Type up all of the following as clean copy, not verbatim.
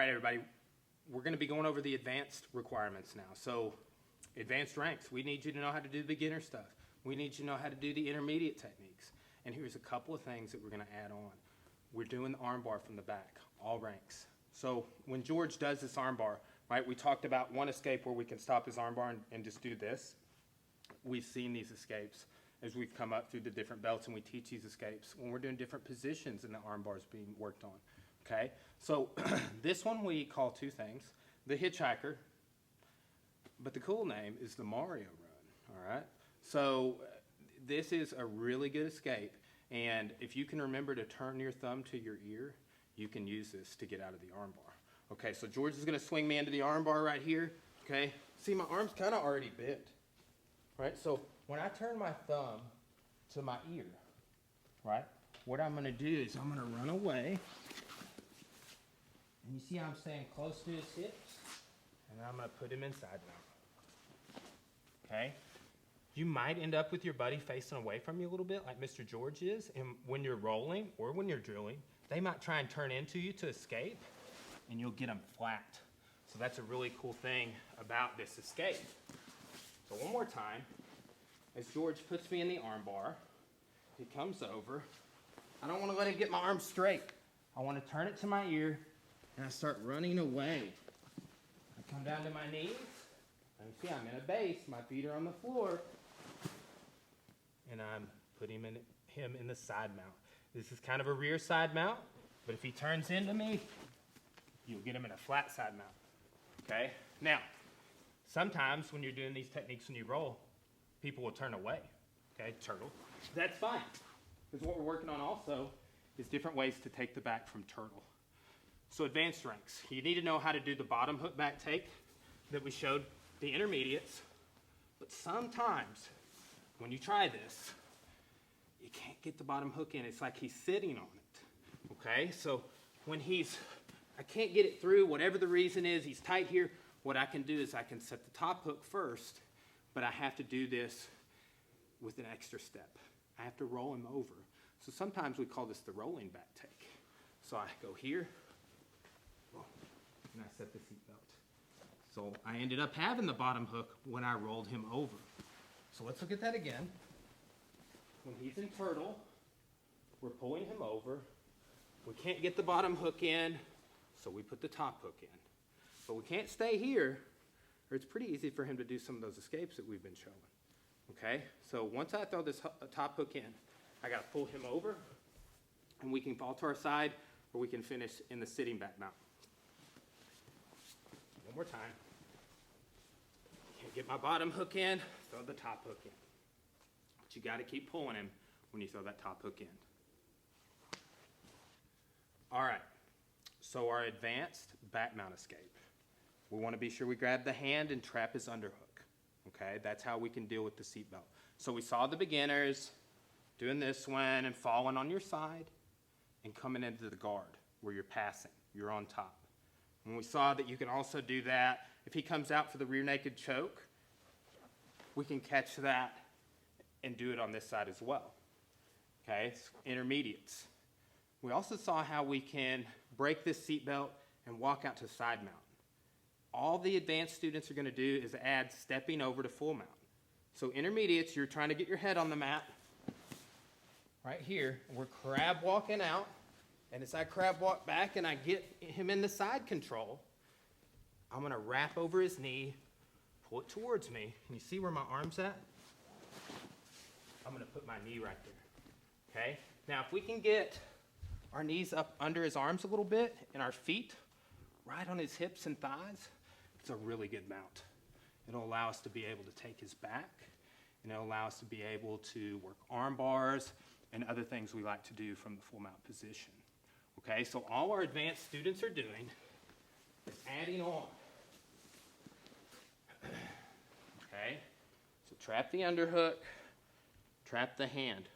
right, everybody, we're going to be going over the advanced requirements now. So advanced ranks, we need you to know how to do the beginner stuff. We need you to know how to do the intermediate techniques. And here's a couple of things that we're going to add on. We're doing the arm bar from the back, all ranks. So when George does this arm bar, right, we talked about one escape where we can stop his arm bar and just do this. We've seen these escapes as we've come up through the different belts, and we teach these escapes when we're doing different positions and the arm bars being worked on. Okay, so this one we call two things: the hitchhiker, but the cool name is the Mario run. All right, so this is a really good escape, and if you can remember to turn your thumb to your ear, you can use this to get out of the arm bar. Okay, so George is going to swing me into the arm bar right here. Okay, see, my arm's kind of already bent. Right, so when I turn my thumb to my ear, right, what I'm going to do is I'm going to run away. And you see I'm staying close to his hips, and I'm going to put him inside now. Okay? You might end up with your buddy facing away from you a little bit, like Mr. George is, and when you're rolling or when you're drilling, they might try and turn into you to escape, and you'll get them flat. So that's a really cool thing about this escape. So one more time, as George puts me in the arm bar, he comes over. I don't want to let him get my arm straight. I want to turn it to my ear, and I start running away. I come down to my knees, and you see I'm in a base. My feet are on the floor, and I'm putting him in the side mount. This is kind of a rear side mount, but if he turns into me, you'll get him in a flat side mount. Okay? Now, sometimes when you're doing these techniques when you roll, people will turn away. Okay, turtle. That's fine. Because what we're working on also is different ways to take the back from turtle. So advanced ranks. You need to know how to do the bottom hook back take that we showed the intermediates. But sometimes when you try this, you can't get the bottom hook in. It's like he's sitting on it. Okay, so when I can't get it through, whatever the reason is, he's tight here. What I can do is I can set the top hook first, but I have to do this with an extra step. I have to roll him over. So sometimes we call this the rolling back take. So I go here, and I set the seatbelt. So I ended up having the bottom hook when I rolled him over. So let's look at that again. When he's in turtle, we're pulling him over. We can't get the bottom hook in, so we put the top hook in. But we can't stay here, or it's pretty easy for him to do some of those escapes that we've been showing. Okay, so once I throw this top hook in, I got to pull him over, and we can fall to our side, or we can finish in the sitting back mount. One more time. Can't get my bottom hook in, throw the top hook in. But you got to keep pulling him when you throw that top hook in. All right, so our advanced back mount escape. We want to be sure we grab the hand and trap his underhook. Okay, that's how we can deal with the seatbelt. So we saw the beginners doing this one and falling on your side and coming into the guard where you're passing. You're on top. And we saw that you can also do that. If he comes out for the rear naked choke, we can catch that and do it on this side as well. Okay, it's intermediates. We also saw how we can break this seatbelt and walk out to side mount. All the advanced students are going to do is add stepping over to full mount. So intermediates, you're trying to get your head on the mat right here. We're crab walking out, and as I crab walk back and I get him in the side control, I'm going to wrap over his knee, pull it towards me. Can you see where my arm's at? I'm going to put my knee right there. Okay? Now, if we can get our knees up under his arms a little bit and our feet right on his hips and thighs, it's a really good mount. It'll allow us to be able to take his back, and it'll allow us to be able to work arm bars and other things we like to do from the full mount position. Okay, so all our advanced students are doing is adding on. Okay, so trap the underhook, trap the hand.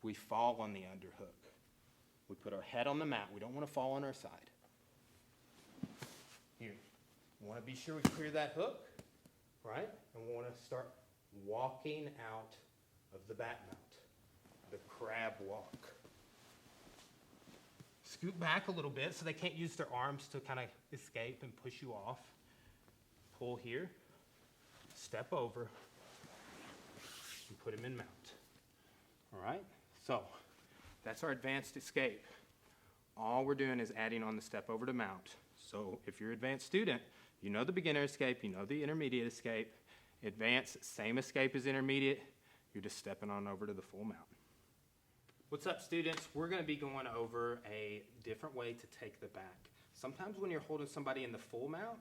We fall on the underhook. We put our head on the mat. We don't want to fall on our side. Here, we want to be sure we clear that hook, right? And we want to start walking out of the back mount, the crab walk. scoot back a little bit so they can't use their arms to kind of escape and push you off. Pull here, step over, and put him in mount. All right, so that's our advanced escape. All we're doing is adding on the step over to mount. So if you're an advanced student, you know the beginner escape, you know the intermediate escape. Advanced, same escape as intermediate. You're just stepping on over to the full mount. What's up, students? We're going to be going over a different way to take the back. Sometimes when you're holding somebody in the full mount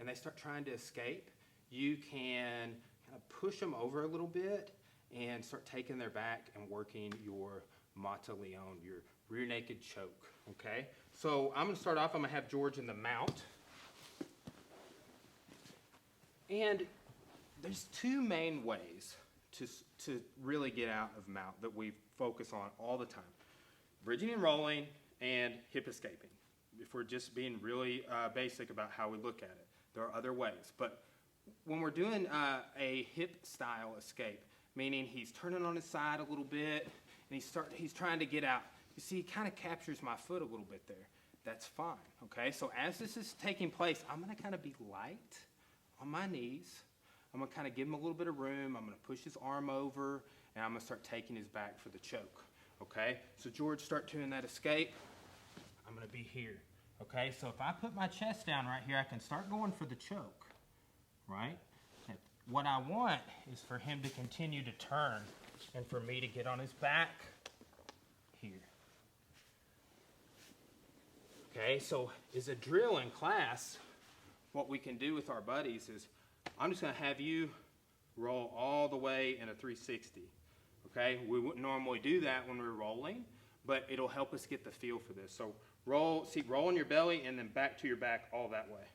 and they start trying to escape, you can kind of push them over a little bit and start taking their back and working your mata leon, your rear naked choke, okay? So I'm going to start off, I'm going to have George in the mount. And there's two main ways to really get out of mount that we focus on all the time. Bridging and rolling and hip escaping. If we're just being really basic about how we look at it. There are other ways. But when we're doing a hip style escape, meaning he's turning on his side a little bit and he's trying to get out. You see, he kind of captures my foot a little bit there. That's fine, okay? So as this is taking place, I'm going to kind of be light on my knees. I'm going to kind of give him a little bit of room. I'm going to push his arm over, and I'm going to start taking his back for the choke, okay? So George, start doing that escape. I'm going to be here, okay? So if I put my chest down right here, I can start going for the choke, right? And what I want is for him to continue to turn and for me to get on his back here. Okay, so as a drill in class, what we can do with our buddies is I'm just going to have you roll all the way in a 360. Okay, we wouldn't normally do that when we're rolling, but it'll help us get the feel for this. So roll on your belly and then back to your back all that way.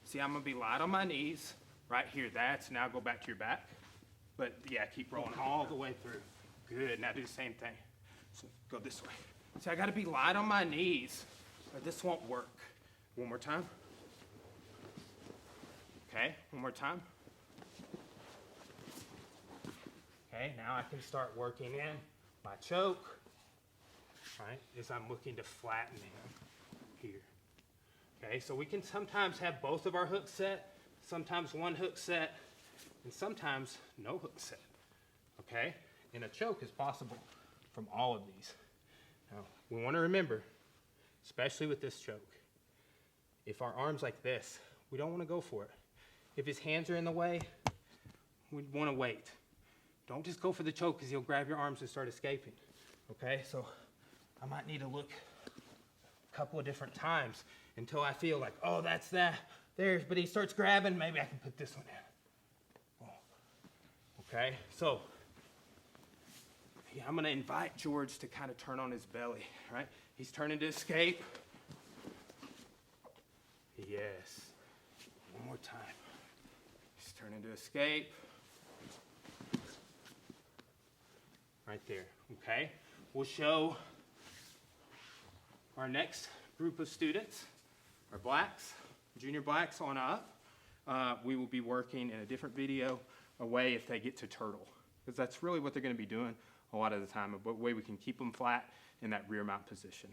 See, I'm going to be light on my knees right here. That's now go back to your back. But yeah, keep rolling all the way through. Good, now do the same thing. So go this way. See, I got to be light on my knees or this won't work. One more time. Okay, one more time. Okay, now I can start working in my choke, right, as I'm looking to flatten him here. Okay, so we can sometimes have both of our hooks set, sometimes one hook set, and sometimes no hook set, okay? And a choke is possible from all of these. Now, we want to remember, especially with this choke, if our arm's like this, we don't want to go for it. If his hands are in the way, we want to wait. Don't just go for the choke because he'll grab your arms and start escaping, okay? So I might need to look a couple of different times until I feel like, oh, that's that. There's, but he starts grabbing, maybe I can put this one in. Oh. Okay, so yeah, I'm going to invite George to kind of turn on his belly, right? He's turning to escape. Yes. One more time. He's turning to escape. Right there, okay? We'll show our next group of students, our blacks, junior blacks on up. We will be working in a different video, a way if they get to turtle, because that's really what they're going to be doing a lot of the time, a way we can keep them flat in that rear mount position.